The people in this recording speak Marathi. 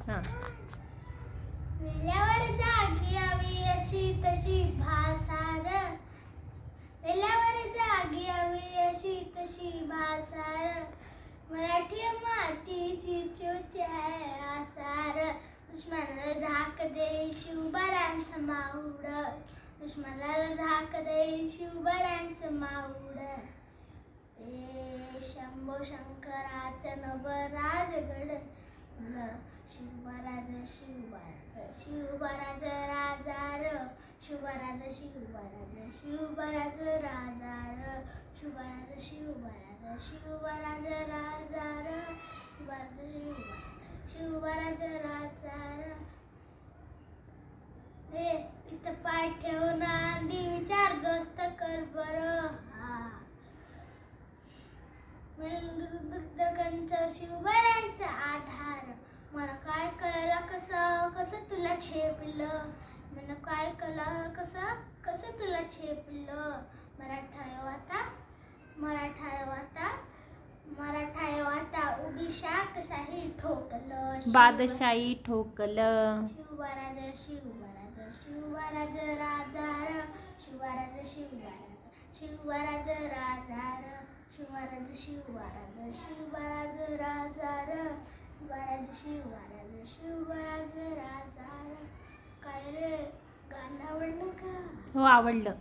हां. वेल्यावर जागी यावी अशी तशी भासार, वेल्यावर जागी यावी अशी तशी भासार, मराठी मातीची चोच आहे आसार, दुश्मनाला झाक दे शिवबऱ्यांचं माऊड, दुश्मनाला झाक दे शिवबऱ्यांचं माऊड, शंभो शंकराचं नवराज घडलं, शिवबराज शिवबराज शिवबराज राजार, शिवबराज शिवबराज शिवबराज राजार, शिवबराज शिवबराज शिवबराज राजार, शिवबराज शिवबराज शिवबराज राजार. इथं पाय ठेव नांदी विचार ग्रस्त कर बरं, शिवबऱ्यांचा आधार, मला काय कळलं कसं तुला छेपलं, मला काय कळलं कसं तुला छेपलं, मराठा वाता उडीशा कसाही ठोकलं, बादशाही ठोकलं, शिवबराज शिवबराज शिवबराज राजार, शिवबराज शिवबराज शिवबराज राजार, शिवबराज शिवबराज शिवबराज राजार, शिवबराज शिवबराज शिवबराज राजार. काय रे, गाणं आवडलं का? हो आवडलं.